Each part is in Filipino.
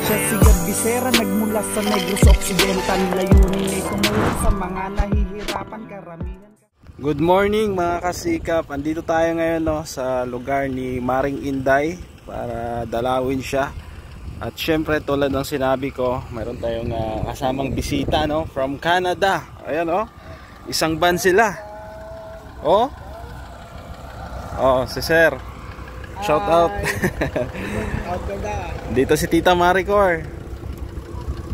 Siya si Bisera, nagmula sa Negros Occidental. Layunin ay tumulong sa mga nahihirapan karamihan. Good morning mga kasikap. Andito tayo ngayon sa lugar ni Maring Inday para dalawin siya. At syempre tulad ng sinabi ko, mayroon tayong kasamang bisita from Canada. Ayan isang van sila. Si Sir. Shout out. Dito si Tita Maricor.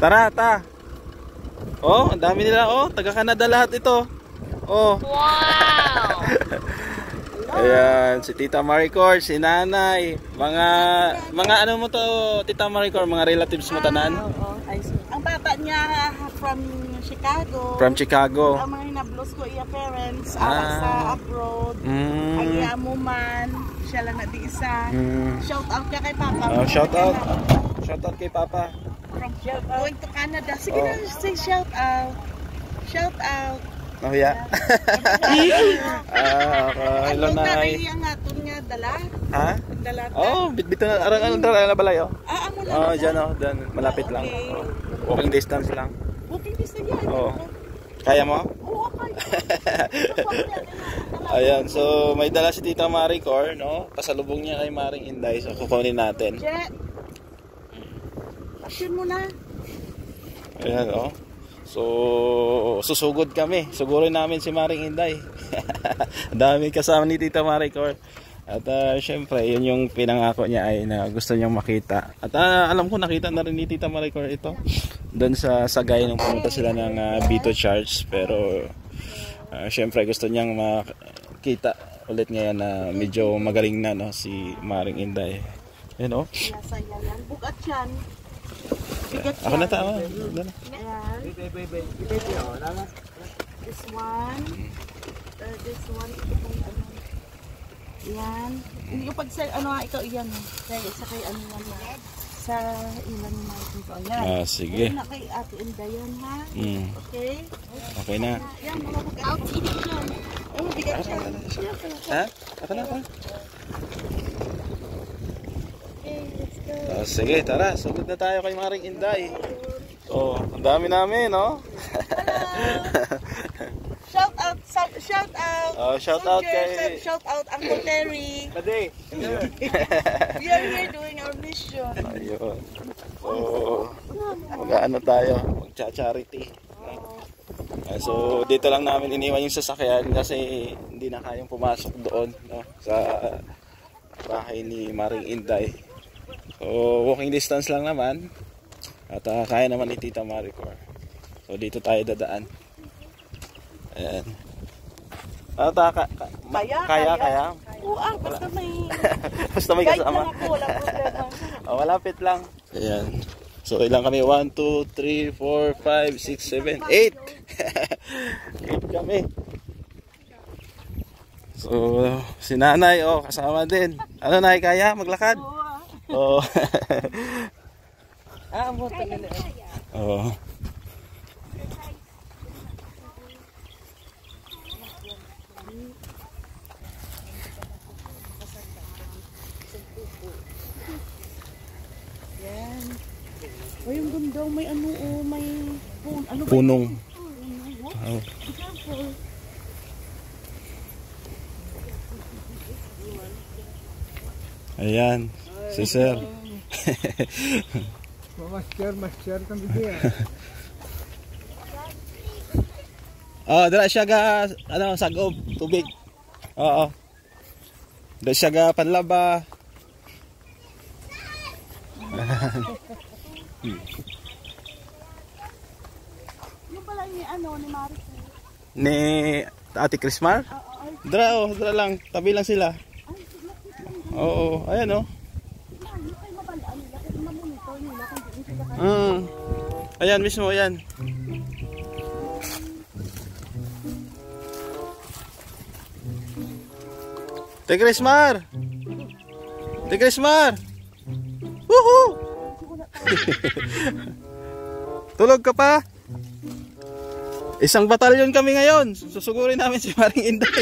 Tara, ang dami nila taga Canada lahat ito. Wow. Ayan, si Tita Maricor, si Nanay, mga ano mo to, Tita Maricor, mga relatives mo tanan? Ang papa niya from Chicago. From Chicago. Ang mga hinablos ko iya parents sa abroad. Ang iya amuman, siya lang na di isa. Shout out ka kay papa. Shout out. Shout out kay papa. From going to Canada. Sige na, say shout out. Shout out. Oh yeah. Hello Nay. Ang aton nga dala. Ha? Dala. Bitbit na arang dala balay amo lang. Diyan malapit lang. Walking distance lang. Walking distance yan. Kaya mo? Oo, kaya. Ayan, so may dala si Tita Maricor, pasalubong niya kay Maring Inday, so kukunin natin. Jet. Action mo na. Ayan, so susugod kami. Sugurin namin si Maring Inday. Dami kasama ni Tita Maricor. At syempre, yun yung pinangako niya ay na gusto niyang makita. At alam ko nakita na rin ni Tita Maricor ito doon sa Sagay nung pumunta sila ng Vito Charge. Pero syempre gusto niyang makita ulit ngayon na medyo magaling na si Maring Inday. Yan Bugat yan. Ako na tao. This one. This one. Yan. Hindi ko pag ikaw iyan. Sa kay ano naman. Sa ilan natin ko. Yan. Sige. Na kay Ate Inday yan ha. Okay? Okay na. Yan, mga mag-out. Bigat siya. Ha? Ako na. Sige, tara. Sugod na tayo kay Maring Inday. Ang dami namin, Shout out. Shout out kay... Shout out Uncle Terry. We are here doing our mission. Ayun. Mag-ano tayo? Mag-charity. So dito lang namin iniwan yung sasakyan kasi hindi na kayang pumasok doon sa bahay ni Maring Inday. So walking distance lang naman. At kaya naman ni Tita Maricor. So dito tayo dadaan. Ayan. Kaya. Basta may basta may kasama. Wala problema. Malapit lang. Ayan. So ilang kami? 1, 2, 3, 4, 5, 6, 7, 8. 8 kami. So si Nanay kasama din. Ano Nay, kaya maglakad? Oo. Ang buta nila. Yan. Yung ganda, may may punong. Ayan, si Sir. Master kan video. Dala siya ga sagob tubig. Dala siya ga panlaba. Yung pala ni Maris. Ni Ate Krismar? Dala lang, tabi lang sila. Ayan ayan mismo, ayan. Ate Krismar! Woohoo! Tulog ka pa? Isang batalyon kami ngayon. Susugurin namin si Maring Inday.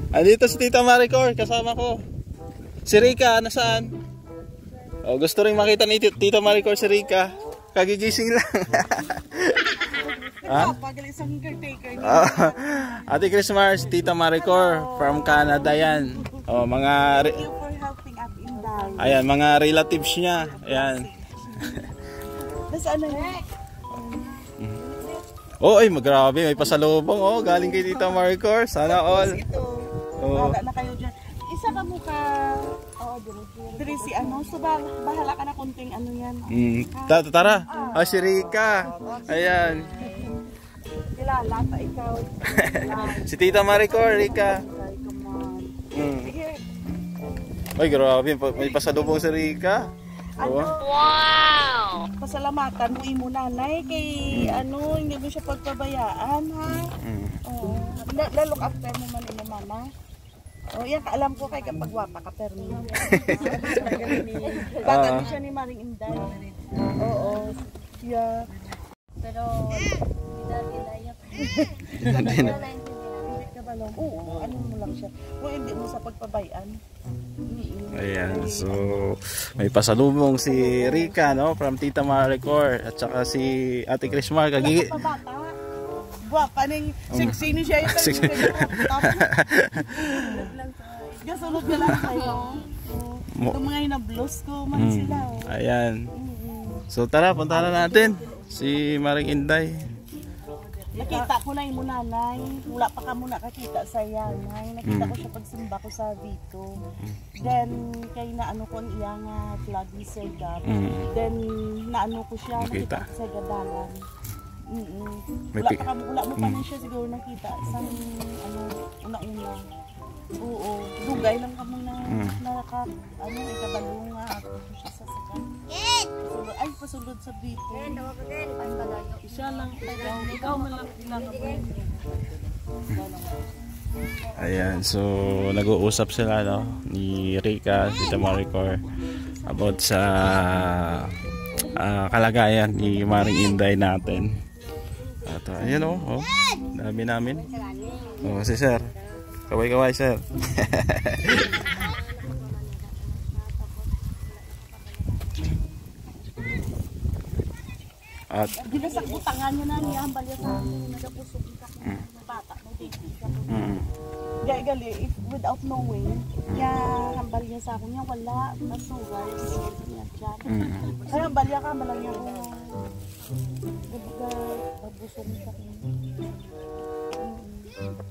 Andito si Tita Maricor, kasama ko. Si Rika, nasaan? Oh, gusto rin makita ni Tita Maricor si Rika. Kagigising lang. Ha? Pagaling isang caretaker niya. Ate Christmas, Tita Maricor from Canada yan. Oh, mga Thank you for helping Ate Inday. ayan, mga relatives niya. Ayan. Nasaan na yun? Oh, ay, grabe, may pasalubong. Oh, galing kay Tita Maricor. Sana all. Ito. Oh. Bahala na kayo dyan. Isa ka mukha. Oo, diri si ano. So, bahala ka na kunting ano yan. Tara. Ah, si Rika. Ayan. Kilala pa ikaw. Si Tita Maricor, Rika. Ay, come on. Sige. Ay, grabe, may pasalubong si Rika. Ano? Wow! Pasalamatan mo imo nanay kay ano, hindi mo siya pagpabayaan ha. Oo. Look after mo man imo mama. Oh, yan alam ko kay kapag wapa ka pero ni. Bata mo siya ni Maring Inday. Oo. Yeah. Pero Oo, ano mo lang siya. Kung hindi mo sa pagpabayaan. Ayan, so may pasalubong si Rika, no, from Tita Maricor at saka si Ate Christmas. Bata. Guwapa ning sexy ni siya yung kasunod na lang kayo. Itong mga inablos ko man sila. Ayan. So tara, punta na natin si Maring Inday. Nakita ko na yung nanay. Wala pa ka muna kakita sa yanay. Nakita ko siya pagsimba ko sa dito. Then, kay naano ko ang iyang flag ni Segap. Then, naano ko siya. Nakita ko sa Gadalan. Wala mo pa na siya siguro nakita. Isang, ano, una-una. Oo. Dugay lang ka muna. Ikabalunga. Ako siya sa sakan. Ay, pasulod sa dito. Siya lang. Ikaw man lang pinakabuhin. Ayan, so nag-uusap sila, no, ni Rika, Tita Maricor about sa kalagayan ni Maring Inday natin. At ayan, oh, dami namin. Oh, si Sir. Kaway-kaway, Sir. At ginasakbutangan niya na niya ang balya sa akin. Nagapusok ka ng bata. Gali, if without knowing, kaya hambal niya sa akin niya, wala, nasugal, niya dyan. Kaya hambal niya ka, malang niya ko, babusok sa akin.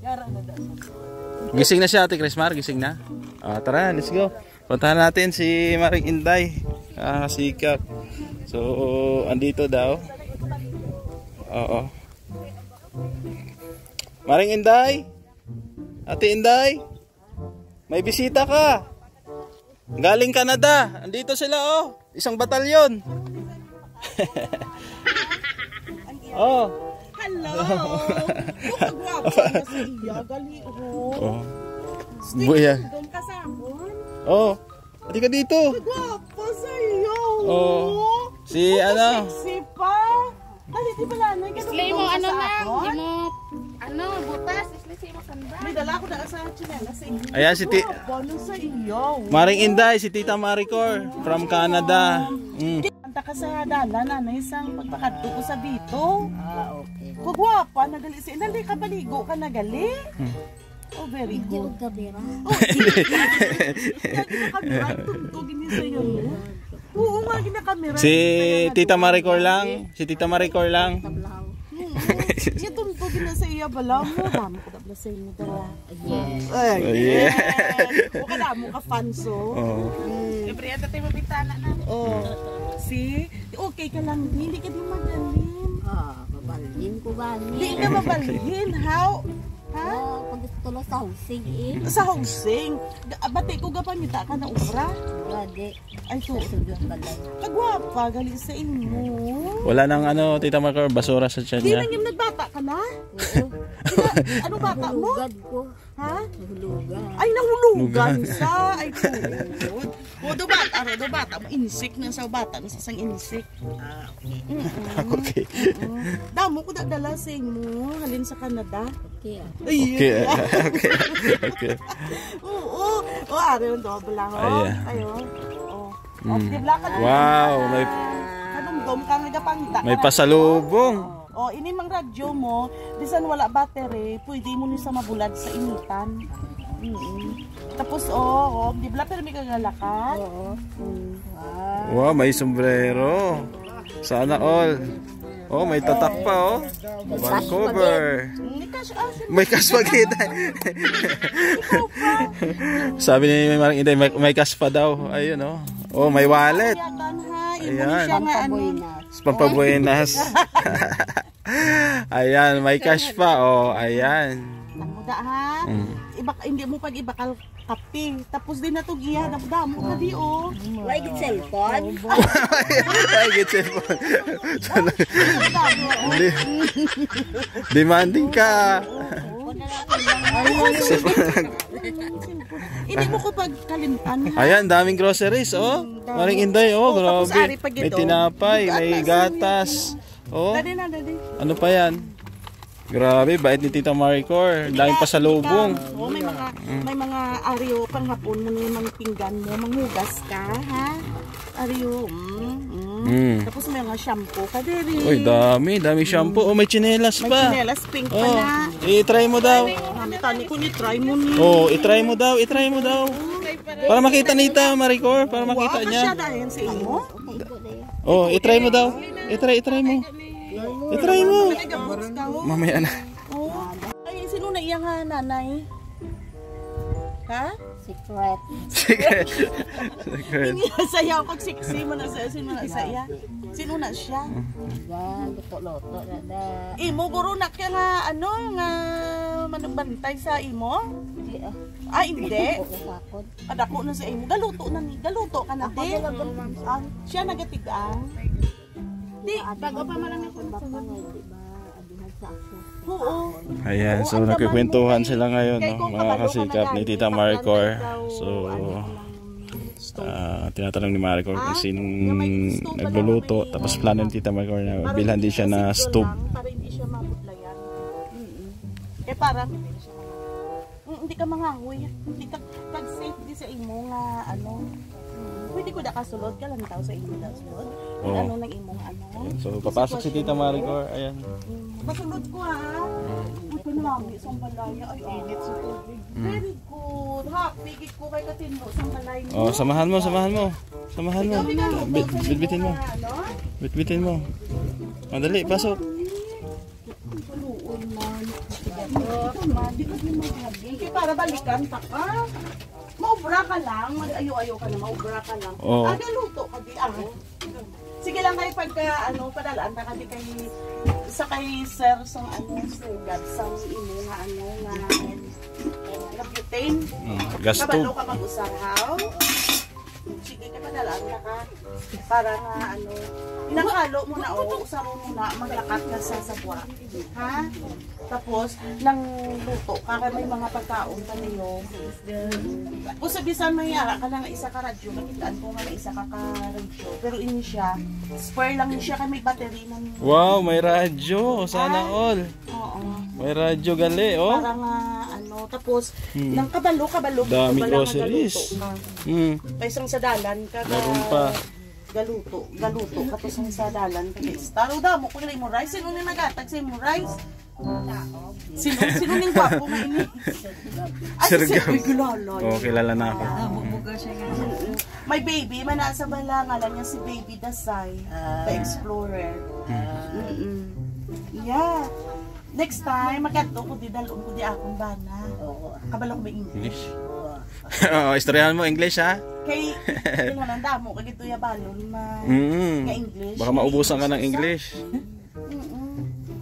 Yara na daan. gising na siya, Ate Christmas, gising na. Tara, let's go. Puntahan natin si Maring Inday. Sikap. So, andito daw. Oo. Maring Inday? Ate Inday? May bisita ka. Galing Canada. Andito sila, oh. Isang batalyon. Oh. Hello! Kagwapo na sa iya, gali, Oh. Buya. Doon ka sa amon? Oh. Ati ka dito. Kagwapo sa iyo! Oh. Si ano? Sexy pa! Kasi di pala, Slay mo ano na, hindi mo, ano, butas, slay mo sanda. may dala ko na sa chinela sa iyo. Ayan si Kagwapo sa iyo. Maring Inday, si Tita Maricor from Canada. Kanta ka sa dalan, ano, isang pagpakadto ko sa dito. Okay. Kagwapa, nagali si Inday, kapaligo ka nagali. Oh, very good. Gabira. Ginakamera, tugtugin niya sa iyo. Oo nga, ginakamera. Si Tita Maricor lang. Si Tita Maricor lang. Tablaw. Siya tugtugin na sa iya, bala mo. Damo ko dabla sa inyo dala. Yes. Ay, Oh, yeah. Huwag ka damo ka fanso. Oh. Siyempre, ito tayo mabitala na. Oh. See? Okay ka lang. Hindi ka din magaling. Mabalhin ko ba Hindi ka mabalhin. How? Ha? Pag tulo sa husig Sa housing. Bati ko gapanita ka na ubra. Brade. Ay, so. Sugod balay. Kagwapa, galing sa inyo. Wala nang ano, Tita Maricor, basura sa tiyan Di niya. lang yung nagbata ka na? Oo. Ano bata mo? Nahulugad ko. Ha? Nahulugan. Ay, nahulugan sa. Ay, good. O, do bata mo. Insik na sa bata. Nasa isang insik. Okay. Damo ko dala sa inyo. Halin sa Canada. Okay. Okay. Okay. Oo. O, ari yung double lang. Ayan. Ayo. O. Di ba ka Wow, may kadumdum ka nagapangita. may pasalubong. O, ini mang radyo mo, bisan wala battery, pwede mo niya sa mabulad sa initan. Tapos, di ba pero may kagalakad? Wow, may sombrero. Sana all. Oh, may tatak pa, oh. Vancouver. May kaspagitan. Sabi ni Maring Inday, may kas pa daw. Ayun, oh. Oh, may wallet. Ayan. Pampabuenas. Ayan, may cash pa, oh. Ayan. Namuda ha. Hindi mo pag ibakal kape. Tapos din natugihan. Damo ka di, oh. Why get cellphone? Ay, get cellphone. Demanding ka. Hindi mo ko pagkalimtan. Ayan, daming groceries, oh. Maring Inday, oh, grabe. May tinapay, may gatas. Oh, Dali na. ano pa yan? Grabe, bait ni Tita Maricor. Daming pasalubong. Oh, may mga ariyo panghapon mo naman pinggan mo, manghugas ka, ha? Ariyo. Tapos may mga shampoo ka diri. Uy, dami shampoo. Oh, may tsinelas May pa. chinelas pink pa Oh, na. i-try mo daw. Tani ko ni try mo ni. Oh, i-try mo daw. Para makita ni Tita Maricor, para makita niya. Siya dahil sa imo. Oh, i-try mo daw. I-try mo. I-try mo. Nagaboots ka ho. Mamaya na. Oh. Ay, sino na iyang nanay? Ha? Secret. Secret. Sayaw pag sexy mo na sa sino na saya. Sino na siya? Yan, luto-luto na da. Imo guro na kaya nga nga manugbantay sa imo? Hindi Hindi. sakot. Adako na sa imo. Galuto ka na di. Siya nagatigang. Di, Bago pa malang ako sa mga, di ba? Adihan sa ako. oo. Ayan, so nagkikwentuhan sila ngayon, no? Mga kasikap ni Tita Maricor. So, tinatanong ni Maricor kung sinong nagluluto. Tapos plano ni Tita Maricor na bilhan din siya na stove. Para hindi siya mabutlayan. Parang hindi ka mangangoy. Hindi ka pag-safe di sa imo nga pwede ko da kasulod ka lang tao sa imo da sulod. Oo. Ano nang imong So, papasok si Tita Maricor. Ayan. Masulod ko ha. Ito nami sa balaya ay init sa tubig. Very good. Ha, pigit ko kay katinmo sa balay mo. Oh, samahan mo. Bitbitin mo. Bitbitin mo. Madali, pasok. Paluon man. Di ko din maghabi. Kaya para balikan pa ka. Maubra ka lang. Mag-ayo-ayo ka na. Maubra ka lang. Oo. Luto ka di. Sige lang kayo pagka padalaan ka di kay sa kay sir sang sir God sang imo nga nga butane. Gasto. Kabalo ka mag-usahaw. Sige ka padalaan ka para nga inangalo mo na usaro mo na maglakat na sa sabwa. Ha? Tapos nang luto ka may mga pagkaon pa niyo. Kung sabisan mayara ka na nga isa ka radyo, makitaan ko nga na isa ka radyo. Pero ini siya, spare lang siya kay may battery ng. Wow, may radyo. Sana all. Oo. May radyo gali, oh. Para nga tapos nang kabalo Dami kabalo groceries. Paisang sa dalan ka Meron pa. galuto kapos ang sa dalan ka guys. Taro daw mo kung mo rice sino ni nagatag sa mo rice? Sino ning gwapo nga ini? Sir Gab. Gulalo. Oh, kilala na ako. May baby man nasa bala ngalan niya si Baby Dasay, the Explorer. Yeah. Next time, magkanto ko di dalon ko di akong bana. Kabalo ko ba English? Oo, istoryahan mo English, ha? Kay kinahanglan mo kay gituya balon nga English. Baka maubusan ka ng English.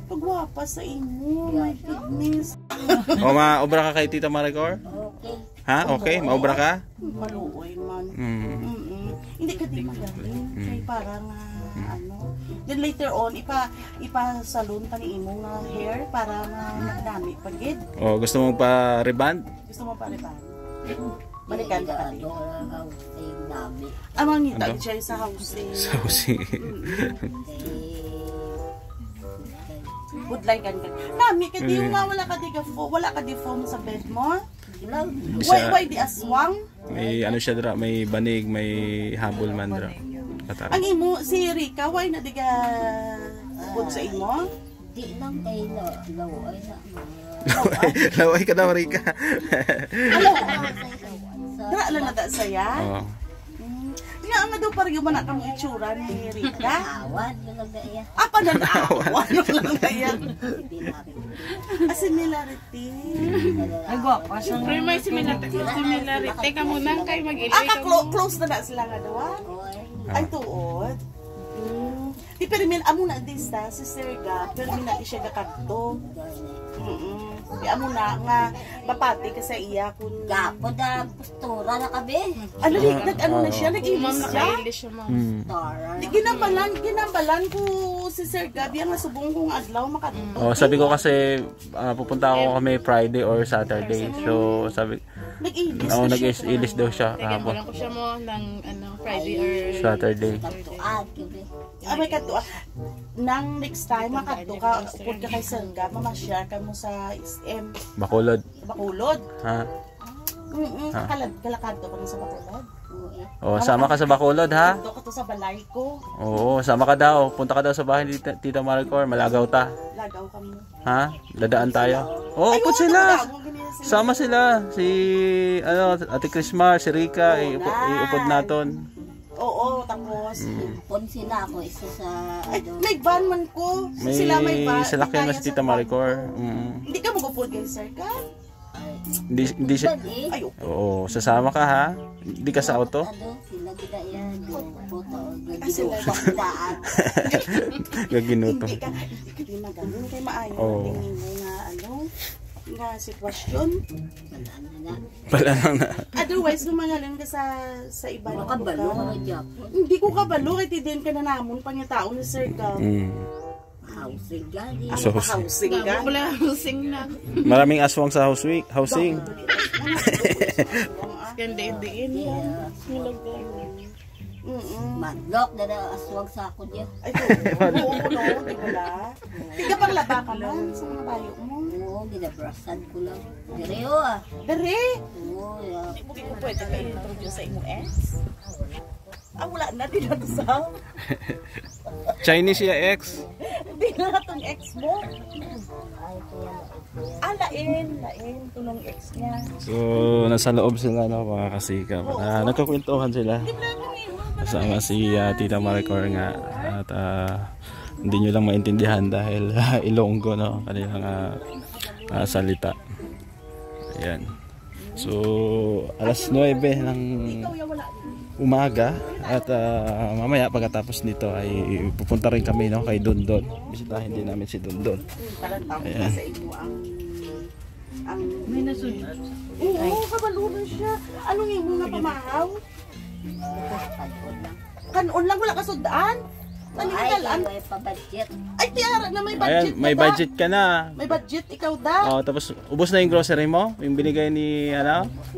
Pagwapa sa imo, my goodness. O, maobra ka kay Tita Maricor? Okay. Ha? Okay, maobra ka? Maluoy man. Hindi ka di magaling. Kay parang then later on ipa-salon pa ni imo nga hair para magdami pagid. O, gusto mo pa reband? Gusto mo pa rin ba? Balikan ka pati. Dami. Amang ngita siya sa housing. Sausi. Good like ka. Nami kadi nga wala ka di foam sa bed mo. Why di aswang? May ano siya dra, may banig, may habol man dra. Katara. Ang imo, si Rika, why na diga good sa imo? Di lang kay laway na. Laway ka daw, Rika. Dra lang na ta saya. Oo. Nga nga daw parang yung kang itsura ni Rika. Awan yung nagdaya. Apa na naawan yung lang yan. Similarity. Nagwapa siya. Pero may similarity ka muna kay mag-ilay ka Close na sila nga daw. Ay tuod. Di pero min amo na dista si Serga, pero min na siya gakadto. Di amo na nga bapati ka sa iya kun Gapo da postura na kabe. ano na siya nag-ilis siya. English siya mo. Tara. Di ginambalan ko si Serga biya nga subong kong adlaw makadto. Oh, sabi ko kasi pupunta ako kami Friday or Saturday. So sabi Nag-ilis oh, na siya. nag-ilis daw siya Kaya kahapon. ko siya mo ng Friday or Saturday. Katuan kabe. May kadto nang next time makadto ka upod ka kay Serga mama-share ka mo sa SM Bacolod. Bacolod. Ha? Kalakad ka na sa Bacolod. Oh, sama ka sa Bacolod ha? Kalakad ka to sa balay ko. Oo, sama ka daw. Punta ka daw sa bahay ni Tita Maricor. Malagaw ta. Lagaw kami. Ha? Dadaan tayo. Oo, upod sila. Sama sila. Si Ate Krismar, si Rika, iupod naton. Oo, tapos Pon sila ako isa sa ay, may van man ko. Sila may van. salakyan na si Tita Maricor. Hindi ka magupod kay Sir ka? Hindi siya. Ay, Oo, sasama ka ha. Hindi ka sa auto. ano sila gida yan. Puto. sila. Gagidaan. Gaginuto. hindi ka din magaling kay maayo. Oo. Tingin mo nga sitwasyon. Pala lang na. Otherwise, lumangalan ka sa iba. Makabalo ka Japon. Hindi ko kabalo. Kaya tidin ka na namon pang yung tao ni Sir ka. Housing gani. So, Housing ka. wala husing na. maraming aswang sa housing. Ganda-indiin mo. Madlock na na aswang sa ako niya. Ay, oo, di ba la? Hindi ka pang laba ka man sa mga bayo mo. Oo, ginabrasan ko lang. Direo ah. Dere! Oo, yeah. Hindi ko pwede ka introduce sa imong ex. Wala na, di na to sa. Chinese ya ex. Di na itong ex mo. Lain. Tulong ex niya. So, nasa loob sila mga kasikap. Nagkakwentuhan sila. Kasama si Tita Maricor nga. At hindi nyo lang maintindihan dahil Ilonggo kanilang salita. Ayan. So, alas 9 ng umaga at mamaya pagkatapos nito ay pupunta rin kami kay Dondon. Bisitahin din namin si Dondon. Ayan. Sa imo ang may nasunod. Oo, kabalunan siya. Anong imo nga pamahaw? Kanon lang wala kasudaan. Paninggalan. May pa-budget. Ay, tiara na may budget. Ayan, may budget ka na. May budget ikaw daw. Tapos ubos na yung grocery mo, yung binigay ni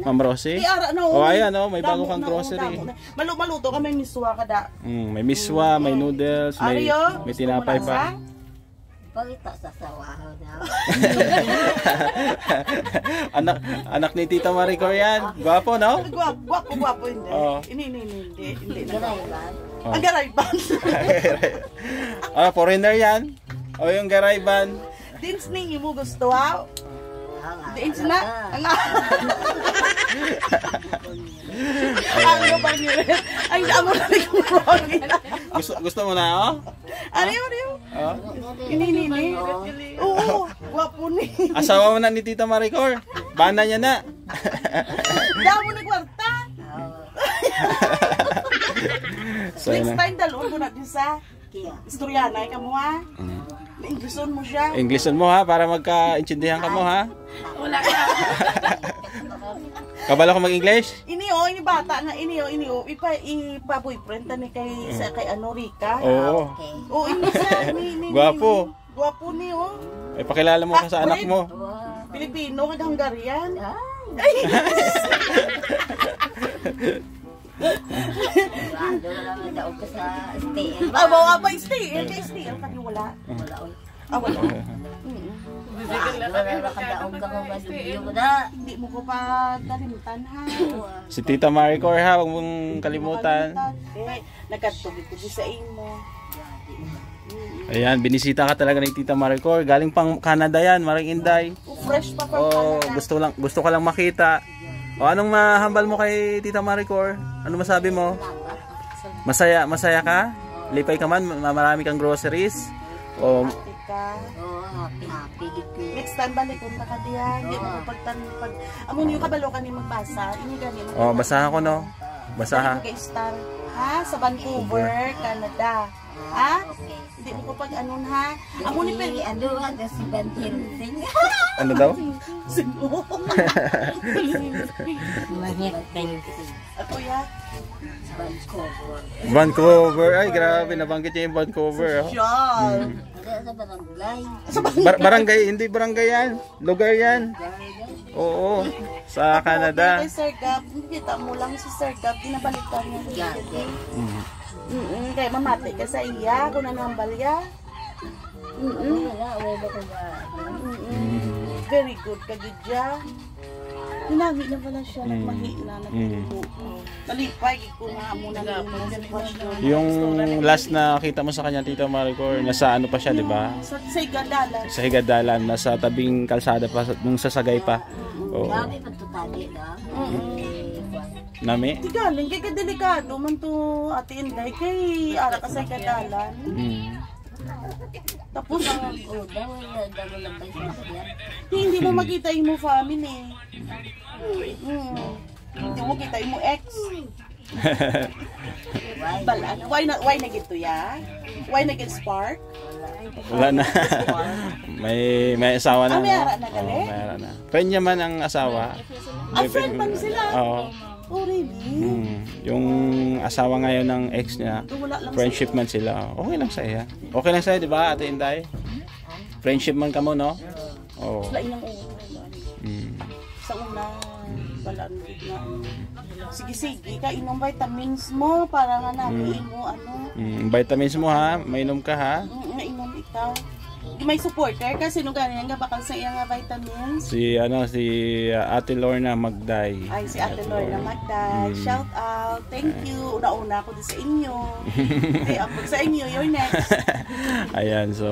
Ma'am Rosie. Tiara na. Ayan may bago kang grocery. Maluto ka may miswa ka da. May miswa, may noodles, may tinapay pa. Pagita sa sawahaw daw. anak ni Tita Maricor yan. Gwapo, no? Gwapo hindi. Oo. Hindi. Garayban. Ang garayban. Foreigner yan. O yung garayban. Dins ni imo gusto ha? Dins na. Ano ba niyo? Ay, amo na Gusto mo na, Ano? Ini. Oo, gwapo ni. Asawa mo na ni Tita Maricor. Bana niya na. Damo na kwarta. So, Next time dalon ko na din sa Istoryana ka mo ha. Ingleson mo siya. Englishan mo ha para magka-intindihan ka mo ha. Wala ka. Kabalo ko mag-English? Ini bata nga ipa-boyfriend tani kay Rika. Oo. Oh, ini siya ni. Gwapo. Gwapo ni Ay pakilala mo ka sa anak mo. Pilipino kag Hungarian. Wala lang daw ka sa stay. Bawa pa stay ka wala. Wala oy. Wala. Hindi mo ko pa kalimutan ha. Si Tita Maricor ha, huwag mong kalimutan. Nagkatugi-tugi sa imo. Ayan, binisita ka talaga ni Tita Maricor. Galing pang Canada yan, Maring Inday. Fresh pa from Canada. Gusto ka lang makita. O anong mahambal mo kay Tita Maricor? Ano masabi mo? Masaya ka? Lipay ka man, marami kang groceries? O happy. Next time balik kung ka diyan, di mo pag amo niyo kabalo ka ni magbasa, ini gani mo. Basahan ko no. Basahan. Star ha sa Vancouver, Canada. Ha? Hindi mo ko pag anon ha. Amo ni Peri si Bantinsing. Ano daw? Ako ya. Vancouver. Ay, grabe. Nabanggit niya yung Vancouver. Barangay. Hindi barangay yan. Lugar yan. Oo. Sa Canada. Sir Gab, kita mo lang si Sir Gab. Ginabalikan niya. Kaya mamati ka sa iya. Kung nanambal ya. Very good ka dyan. Hinagi na pala siya, nagmahi na, nagpupo. Talipay, ikuha muna na yung last na kita mo sa kanya, Tita Maricor, nasa ano pa siya, di ba? Sa Higadalan. Sa Higadalan, nasa tabing kalsada pa, nung sasagay pa. Oo. Nami? Di galing, kay kadelikado man to Ate Inday, kay ara ka sa Higadalan. Tapos hindi mo makita yung mo family. Hindi mo kita yung mo ex. Balan. Why na gito ya? Why na git spark? Wala na. may asawa na. May ara na gali? May ara na. Friend niya man ang asawa. Friend man sila? Oo. Oh, really? Yung asawa ngayon ng ex niya, friendship man sila. Okay lang sa iya. Okay lang sa iya, di ba, Ate Inday? Friendship man ka mo, no? Oo. Sila inang sa una, balaan na. Sige, inom vitamins mo para nga namin mo, ano. Vitamins mo ha, mainom ka ha. Inom ikaw. May supporter kasi nung ganyan nga bakal sa iya nga vitamins. Si Ate Lorna Magday. Ay, si Ate Lorna Magday. Shout out. Thank you. Una-una ako din sa inyo. Pag sa inyo, you're next. Ayan, so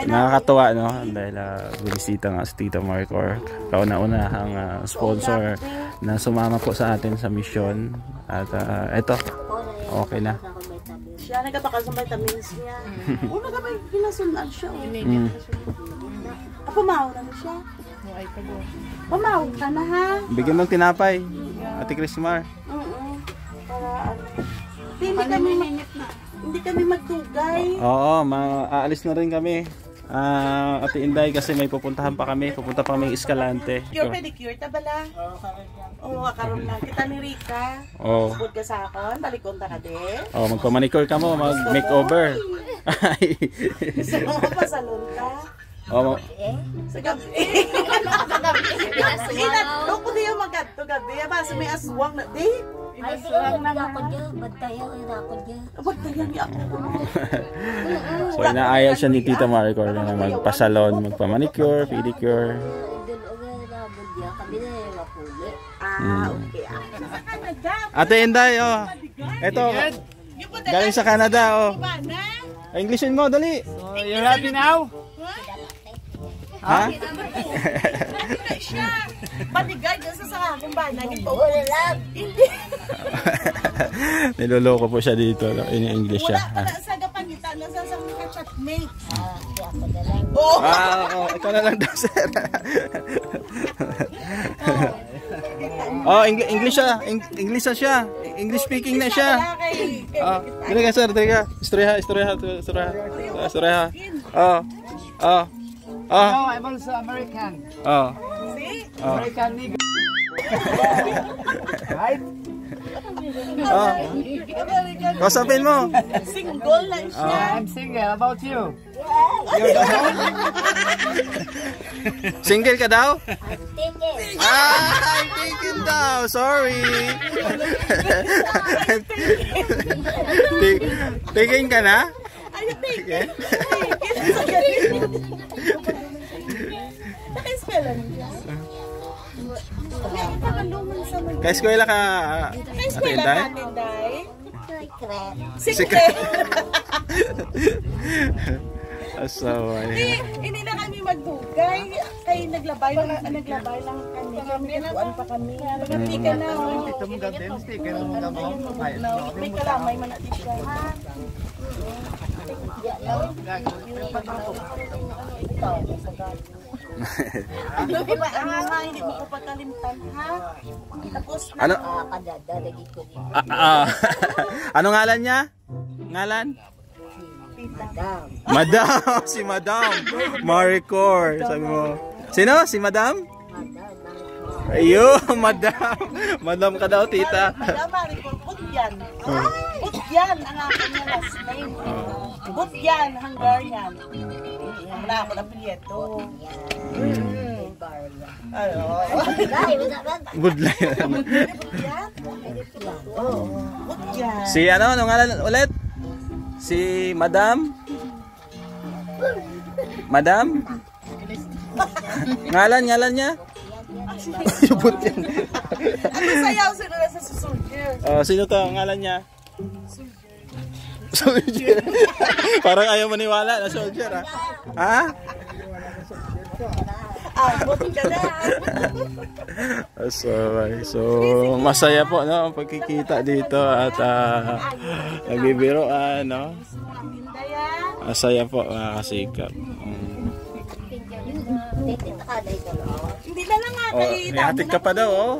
nakakatuwa, no? Dahil bumisita nga si Tita Maricor. Kauna-una ang sponsor na sumama po sa atin sa mission. At eto, okay na. Siya nagkabakal sa vitamins niya. Una ka ba pinasunan siya? Pamaw na siya. Pamaw ka na ha. Bigyan mong tinapay, Ate Chrismar. Para hindi kami magtugay. Oo, aalis na rin kami. Ate Inday kasi may pupuntahan pa kami. Pupunta pa kami Escalante. Cure pedicure ta bala? Oo, karon lang kita ni Rika. Bukod ka sa akon, balikon ta ka de. Magpa-manicure ka mo, mag-makeover. Gusto mo pa salon ka? Sa gabi. Ina, ko diyo magkadto gabi. Basta may aswang na di. Aswang na ako diyo, bagtayaw ako diyo. Bagtayaw ni ako. So inaayaw siya ni Tita Maricor na magpa-salon, magpa-manicure, pedicure. Okay. Ate Inday, eto, galing sa Canada, Englishin mo, dali. So, you're happy now? Ha? Matigay dyan sa akong bahay. Wala lang. Niloloko po siya dito. In-English siya. Wala pala sa gapangita na sa mga chatmates. Ito na lang daw, sir. English siya. English na siya. English speaking na siya. Dili ka, sir. Dili ka. Istorya. No, I'm also American. See? American nigga. Right? Kausapin mo. Single lang siya. I'm single. How about you? Single ka daw? Tingin. I'm thinking daw. Sorry. Tingin ka na? Ayun, Okay. Naka-eskwela niya. Nakakalungan sa mga. Ka-eskwela ka, Naka-eskwela Inday? natin, Day. Secret. Asaway. Hindi na kami magdugay. Kaya naglabay lang kami. Nagkuhan pa kami. Maganda ka na. Ito mo ganda, stick. Kaya mo ganda. May kalamay man natin siya. Hindi mo ko pagkalimtan, ha? Tapos, Ano? Ano ngalan niya? Ngalan? Madam. Si Madam. Maricor. Sabi mo. Sino? Si Madam? Ayun, Madam. Madam ka daw, tita. Madam Maricor, Budyan. Budyan ang aking niya last name. Budyan, Hungarian. Wala ako ng pilyeto. Budlay. Budyan? Budyan. Si ano ngalan ulit? Si Madam? Madam? Ngalan niya? Budyan. Ano sayaw sila sa soldier? Sino to? Ngalan niya? Soldier. Parang ayaw maniwala na soldier, ha? Ha? Buti ka na. So, masaya po, no, ang pagkikita dito at nagbibiroan, no? Masaya po, mga kasikap. Hindi na lang nga. May hatid ka pa daw, oh.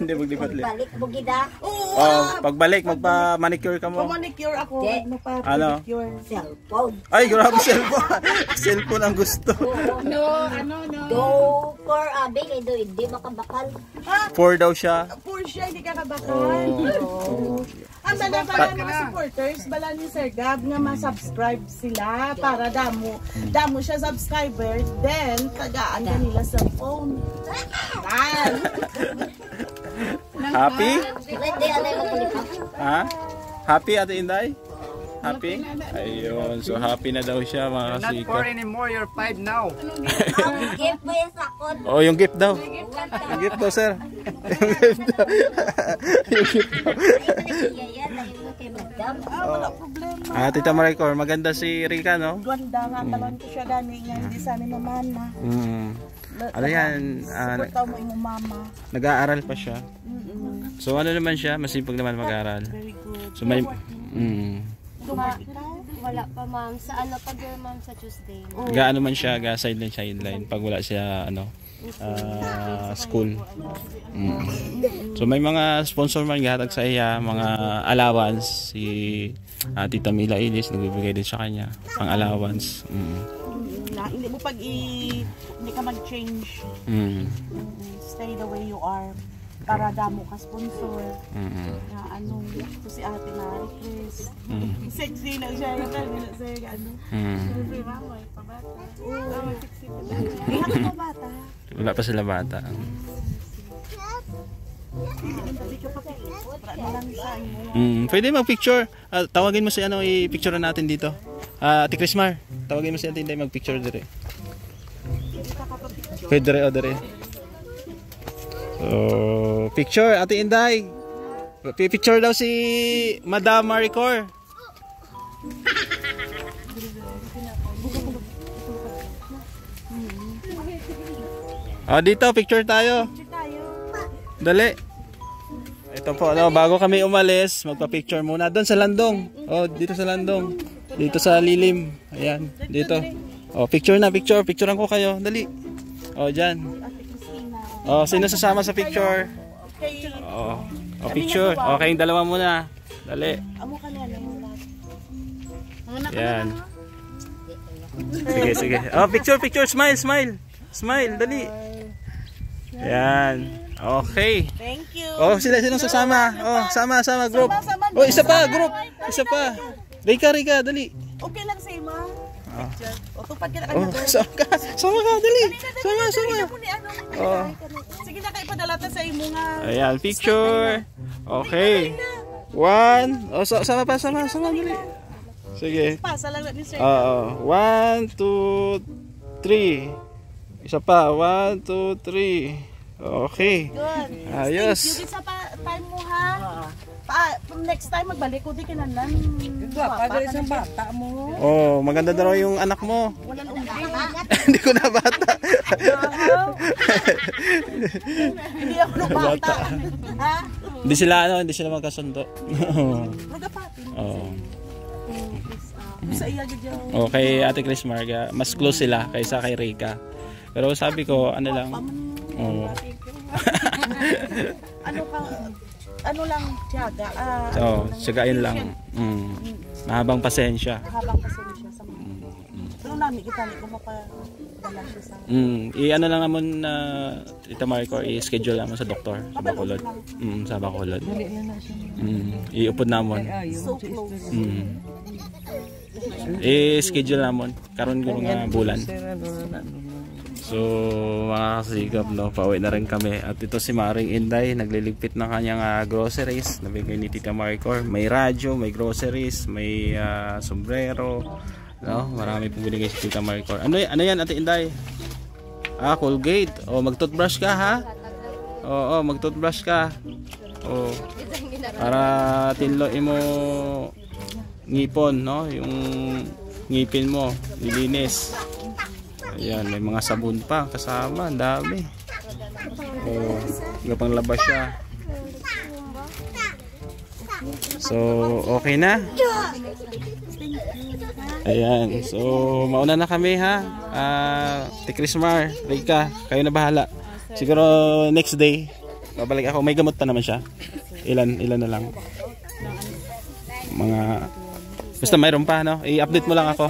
Hindi maglipat-lipat. Balik mo gida. Pagbalik, magpa-manicure ka mo. Manicure ako. Ano? Cellphone. Ay, grabe cellphone. Cellphone ang gusto. No. Do for abe kay do hindi makabakal. 4 daw siya. Poor siya, hindi ka kabakal. Ang bala mga supporters, bala ni Sir Gab nga ma-subscribe sila para damo siya subscriber, then tagaan ka nila sa phone. Happy? Hindi alay mo kulipat. Ha? Happy, Ate Inday? Happy? Ayun, so happy na daw siya, mga Not 4 kasikap. anymore, you're 5 now. Ang gift mo yung sakot. Oh, yung gift daw. Yung gift daw, sir. Yung gift daw. Yung gift daw. Yan na yung kay madam. Wala problema. Tita Maricor, maganda si Rika, no? Ganda nga talon ko siya dani nga hindi sa ni mamana. Ano yan? Suportaw mo imo mama. Nag-aaral pa siya. So ano naman siya? Masipag naman mag-aaral. Very good. So may... Wala pa ma'am. Sa ano pag ma'am sa Tuesday. Gaano man siya, sideline pag wala siya school. So may mga sponsor man gahatag sa iya, mga allowance si Tita Mila Ilis nagbibigay din sa kanya pang allowance. Hindi mo hindi ka mag-change. Stay the way you are. Para damo ka sponsor. Na ano, ito si Ate Mari Chris. Sexy na siya, yung na siya, ano. Siyempre, mama, pabata. Oo, sexy pa lang. Iyak pa bata. Wala pa sila bata. Hindi ka pa pilipot. Para na lang sa inyo. Pwede mag-picture. Tawagin mo si i-picture natin dito. Ate Chrismar, tawagin mo si Ate Inday mag-picture dire. Pwede dire o dire. Picture, Ate Inday. Picture daw si Madam Maricor. Dito, picture tayo. Dali. Ito po, bago kami umalis, magpa-picture muna. Doon sa landong. Dito sa landong. Dito sa lilim. Ayan, dito. Picture na, picture. Picturean ko kayo. Dali. Dyan. Sino sasama sa picture? Picture. Okay, yung dalawa muna. Dali. Amo ka na lang. Yan. Sige. Picture. Smile. Smile, dali. Yan. Okay. Thank you. Sinong sasama? Sama, group. Isa pa, group. Isa pa. Rika, dali. Okay lang sa ima. Tupad ka na Sama ka, dali. Sama. Sige na kayo padalata sa imo nga. Ayan, picture. Okay. 1. O, sama pa, sama, dali. Sige. Pasa lang ni sir. Oo. 1, 2, 3. Isa pa. 1, 2, 3. Okay. Good. Ayos. Thank you sa time mo ha. Next time magbalik ko di kinanan. Pwede isang bata mo. Oh, maganda daw yung anak mo. Walang umbi. Hindi ko na bata. Hindi ako bata. Ha? Hindi sila magkasundo. Magapatin. Oh. Sa iya gidyo. Okay, Ate Chris Marga, mas close sila kaysa kay Rika. Pero sabi ko, ano lang. Oh. Ano lang tiyaga. So, siyagain lang. Mahabang pasensya. Habang pasensya sa mga. Pero namin kita ni ko mapadala siya sa. I-ano lang naman na Tita Maricor, i-schedule naman sa doktor sa Bacolod. Sa Bacolod. I-upod naman. So close. I-schedule naman karon ko nga bulan. So mga kasigap, no, pauwi na rin kami. At ito si Maring Inday, nagliligpit ng kanyang groceries. Nabigay ni Tita Maricor. May radyo, may groceries, may sombrero. No? Marami pong binigay si Tita Maricor. Ano yan, Ate Inday? Colgate. O, mag-toothbrush ka, ha? Oo, mag-toothbrush ka. O, para tinloin mo ngipon, no? Yung ngipin mo, nilinis. Ayan, may mga sabon pa kasama, ang dami. Oh, gapang labas siya. So, okay na. Ayan, so mauna na kami, ha. Tikrismar, Rika, kayo na bahala. Siguro next day babalik ako, may gamot pa naman siya. Ilan na lang. Mga basta mayroon pa, no? I-update mo lang ako.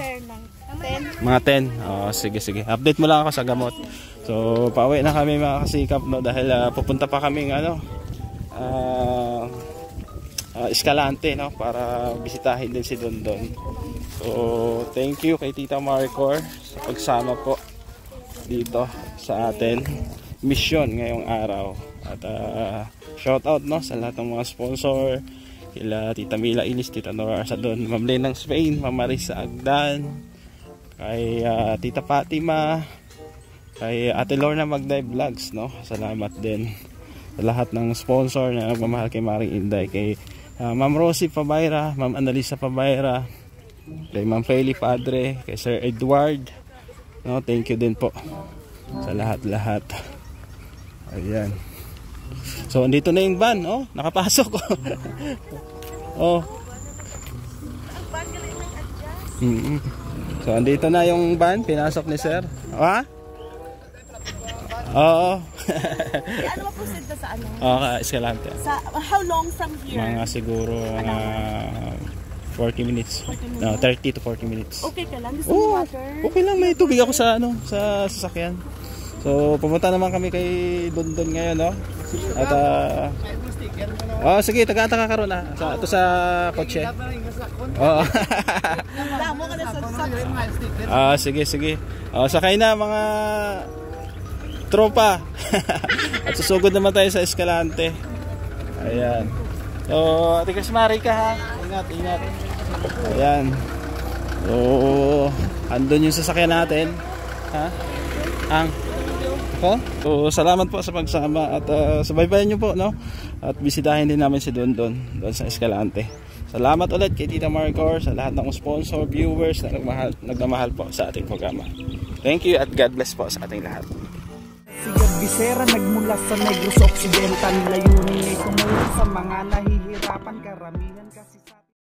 Mga 10. Oh, sige. Update mo lang ako sa gamot. So, pauwi na kami mga kasikap, no, dahil pupunta pa kami Escalante, no, para bisitahin din si Dondon. So, thank you kay Tita Maricor sa pagsama po dito sa atin mission ngayong araw. At shout out, no, sa lahat ng mga sponsor, kila Tita Mila Inis, Tita Nora Arsadon, Ma'am Lenang Spain, Ma'am Marisa Agdan, kay Tita Fatima, kay Ate Lorna Magday Vlogs, no. Salamat din sa lahat ng sponsor na nagmamahal kay Maring Inday, kay Ma'am Rosie Pabayra, Ma'am Annalisa Pabayra, kay Ma'am Feli Padre, kay Sir Edward, no. Thank you din po sa lahat. Ayan. So andito na yung van, oh, nakapasok. Oh. So andito na yung van, pinasok ni Sir. Ha? Oo. Ano mo proceed ka sa ano? Escalante. How long from here? Mga siguro 40 minutes. No, 30 to 40 minutes. Okay ka lang? Gusto mo water? Okay lang, may tubig ako sa sa sasakyan. So pumunta naman kami kay Dondon ngayon, no. At sige, taga-taka ka ron, ito sa kotse. Oo. Damo ka na sa sige. Sakay na mga tropa. At susugod naman tayo sa Escalante. Ayan. So, Ate Chris Marika, ha. Ingat. Ayan. So, andun yung sasakyan natin. Ha? So, salamat po sa pagsama at subaybayan nyo po, no? At bisitahin din namin si doon sa Escalante. Salamat ulit kay Tita Maricor, sa lahat ng sponsor, viewers na nagmamahal po sa ating programa. Thank you at God bless po sa ating lahat. Si God Visera nagmula sa Negros Occidental, layunin ay tumulong sa mga nahihirapan, karamihan kasi